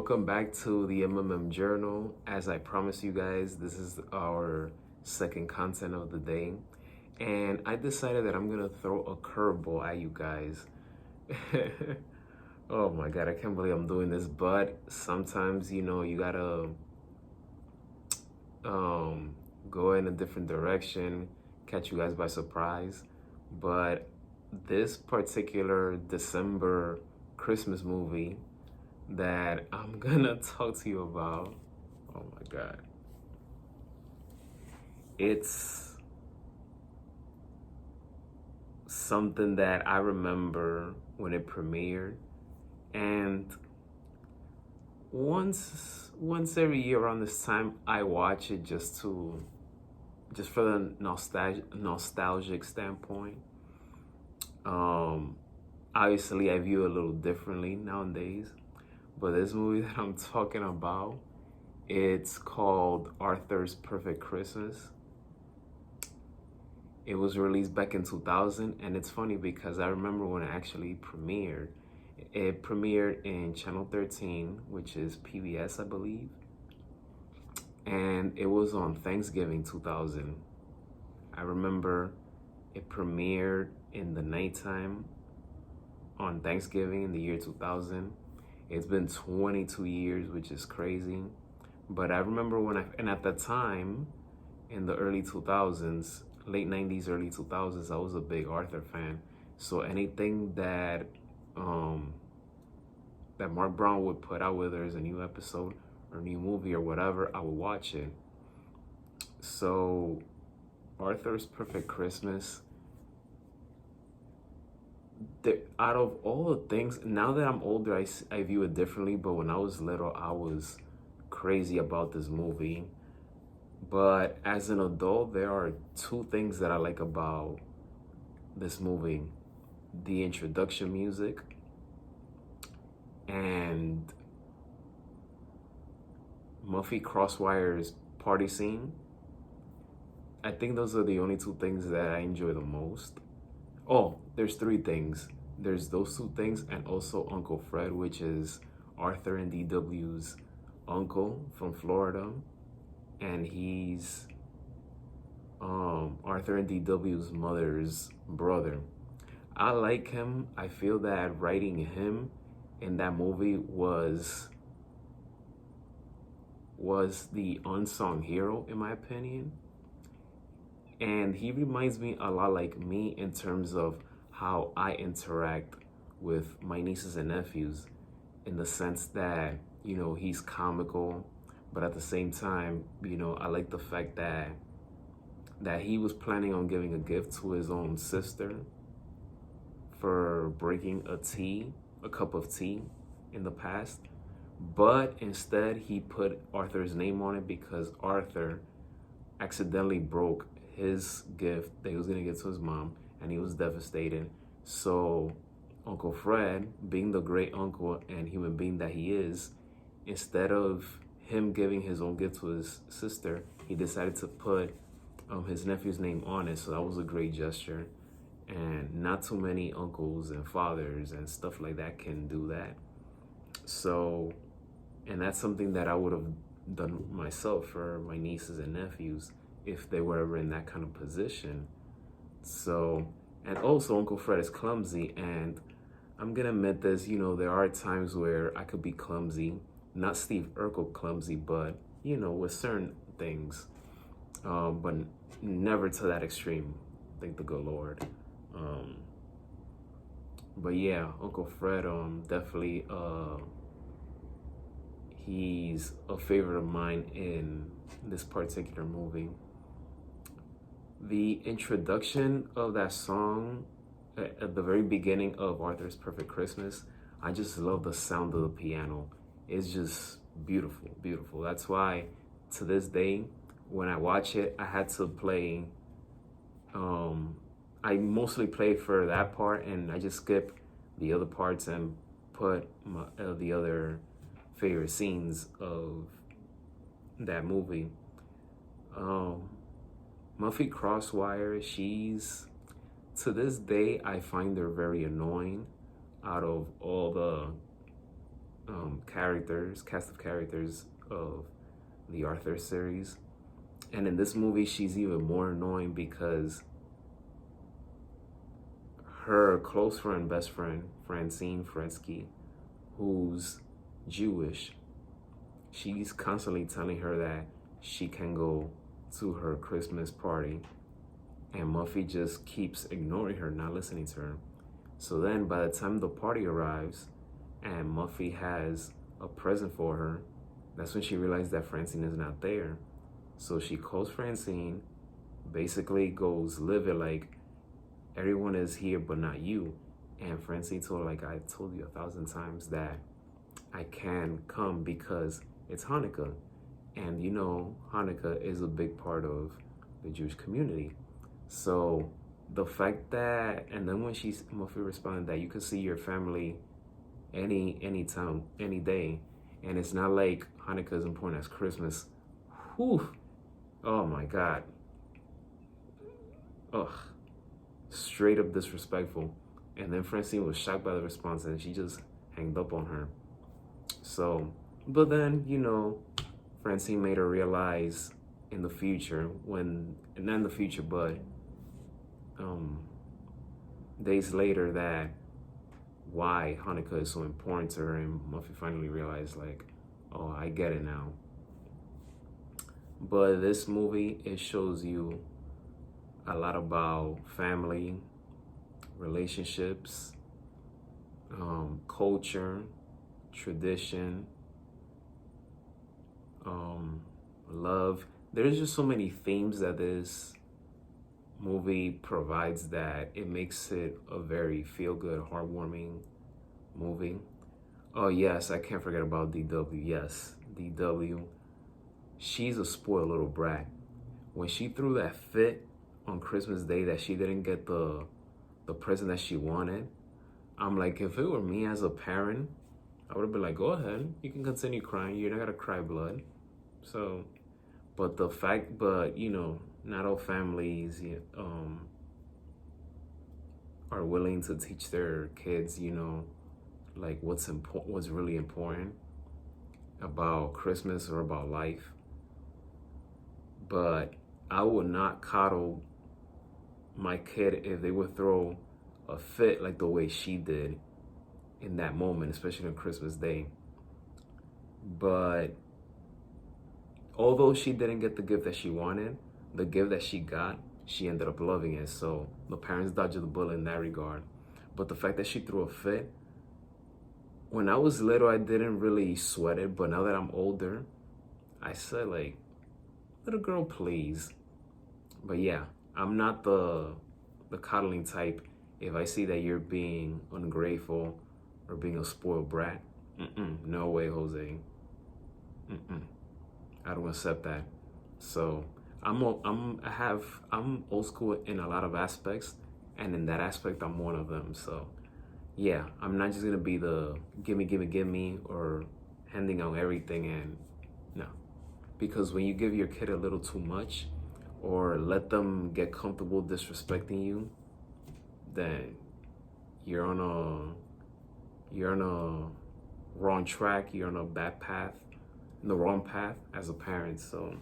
Welcome back to the Journal. As I promised you guys, this is our second content of the day. And I decided that I'm going to throw a curveball at you guys. Oh my God, I can't believe I'm doing this. But sometimes, you got to go in a different direction, catch you guys by surprise. But this particular December Christmas movie that I'm gonna talk to you about, oh my God, it's something that I remember when it premiered, and once every year around this time I watch it just for the nostalgic standpoint. Obviously I view it a little differently nowadays, but this movie that I'm talking about, it's called Arthur's Perfect Christmas. It was released back in 2000, and it's funny because I remember when it actually premiered. It premiered in Channel 13, which is PBS, I believe, and it was on Thanksgiving 2000. I remember it premiered in the nighttime on Thanksgiving in the year 2000. It's been 22 years, which is crazy. But I remember and at the time, in the early 2000s, late 90s, early 2000s, I was a big Arthur fan. So anything that that Mark Brown would put out, whether it's a new episode or new movie or whatever, I would watch it. So Arthur's Perfect Christmas, out of all the things, now that I'm older, I view it differently. But when I was little, I was crazy about this movie. But as an adult, there are two things that I like about this movie: the introduction music and Muffy Crosswire's party scene. I think those are the only two things that I enjoy the most. Oh, there's three things. There's those two things, and also Uncle Fred, which is Arthur and DW's uncle from Florida, and he's Arthur and DW's mother's brother. I like him. I feel that writing him in that movie was the unsung hero, in my opinion. And he reminds me a lot like me in terms of how I interact with my nieces and nephews, in the sense that, he's comical, but at the same time, I like the fact that he was planning on giving a gift to his own sister for breaking a cup of tea in the past. But instead, he put Arthur's name on it because Arthur accidentally broke his gift that he was going to get to his mom, and he was devastated. So Uncle Fred, being the great uncle and human being that he is, instead of him giving his own gift to his sister, he decided to put his nephew's name on it. So that was a great gesture, and not too many uncles and fathers and stuff like that can do that. So, and that's something that I would have done myself for my nieces and nephews if they were ever in that kind of position. So, and also Uncle Fred is clumsy, and I'm gonna admit this, there are times where I could be clumsy, not Steve Urkel clumsy, but with certain things, but never to that extreme, thank the good Lord. But yeah, Uncle Fred, definitely, he's a favorite of mine in this particular movie. The introduction of that song at the very beginning of Arthur's Perfect Christmas, I just love the sound of the piano. It's just beautiful, beautiful. That's why to this day, when I watch it, I had to play, I mostly play for that part, and I just skip the other parts and put the other favorite scenes of that movie. Muffy Crosswire, to this day, I find her very annoying out of all cast of characters of the Arthur series. And in this movie, she's even more annoying because her close friend, best friend, Francine Fretsky, who's Jewish, she's constantly telling her that she can go to her Christmas party, and Muffy just keeps ignoring her, not listening to her. So then by the time the party arrives and Muffy has a present for her, that's when she realizes that Francine is not there. So she calls Francine, basically goes livid like, everyone is here but not you. And Francine told her, like, I told you 1,000 times that I can come because it's Hanukkah. And you know, Hanukkah is a big part of the Jewish community. So the fact that, and then when Muffy responded that you can see your family any time, any day, and it's not like Hanukkah is important as Christmas. Whew. Oh my God. Ugh. Straight up disrespectful. And then Francine was shocked by the response and she just hanged up on her. So, but then, you know, Francine made her realize in the future, not in the future, but days later, that why Hanukkah is so important to her, and Muffy finally realized, like, oh, I get it now. But this movie, it shows you a lot about family, relationships, culture, tradition, love. There's just so many themes that this movie provides that it makes it a very feel-good, heartwarming movie. Oh yes, I can't forget about DW. Yes, DW. She's a spoiled little brat. When she threw that fit on Christmas Day that she didn't get the present that she wanted, I'm like, if it were me as a parent, I would have been like, go ahead, you can continue crying. You're not gonna cry blood. So, but you know, not all families are willing to teach their kids, you know, like what's really important about Christmas or about life. But I would not coddle my kid if they would throw a fit like the way she did in that moment, especially on Christmas Day. But although she didn't get the gift that she wanted, the gift that she got, she ended up loving it. So the parents dodged the bullet in that regard. But the fact that she threw a fit, when I was little, I didn't really sweat it. But now that I'm older, I said, like, little girl, please. But yeah, I'm not the coddling type. If I see that you're being ungrateful or being a spoiled brat, no way, Jose. I don't accept that. So I'm old school in a lot of aspects, and in that aspect, I'm one of them. So yeah, I'm not just gonna be the gimme, or handing out everything, and no. Because when you give your kid a little too much, or let them get comfortable disrespecting you, then you're on a wrong track. You're on a bad path, in the wrong path as a parent. So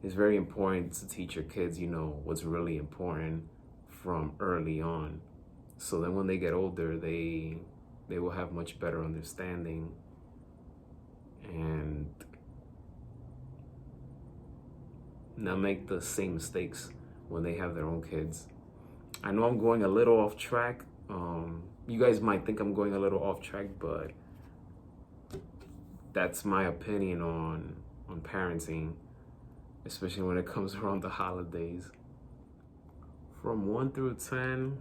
it's very important to teach your kids, you know, what's really important from early on. So then when they get older, they will have much better understanding and not make the same mistakes when they have their own kids. I know I'm going a little off track. You guys might think I'm going a little off track, but that's my opinion on parenting, especially when it comes around the holidays. From 1 through 10,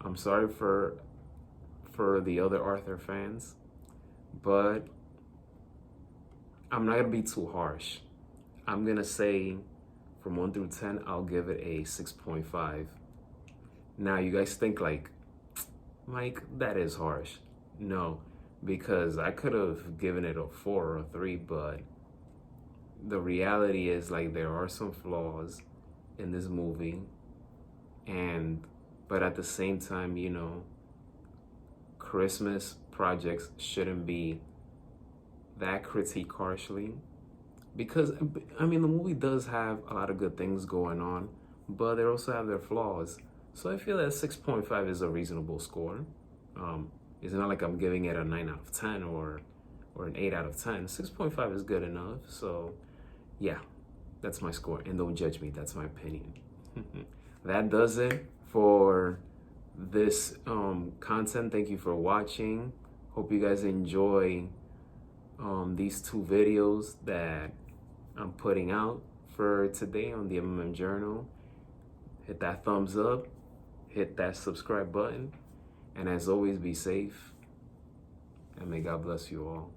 I'm sorry for the other Arthur fans, but I'm not gonna be too harsh. I'm gonna say from 1 through 10, I'll give it a 6.5. Now you guys think like, Mike, that is harsh. No, because I could have given it a 4 or a 3, but the reality is, like, there are some flaws in this movie, And but at the same time, you know, Christmas projects shouldn't be that critique harshly, because I mean the movie does have a lot of good things going on, but they also have their flaws. So I feel that 6.5 is a reasonable score. It's not like I'm giving it a 9 out of 10 or an 8 out of 10. 6.5 is good enough. So yeah, that's my score. And don't judge me, that's my opinion. That does it for this content. Thank you for watching. Hope you guys enjoy these two videos that I'm putting out for today on the MMM Journal. Hit that thumbs up, hit that subscribe button, and as always, be safe, and may God bless you all.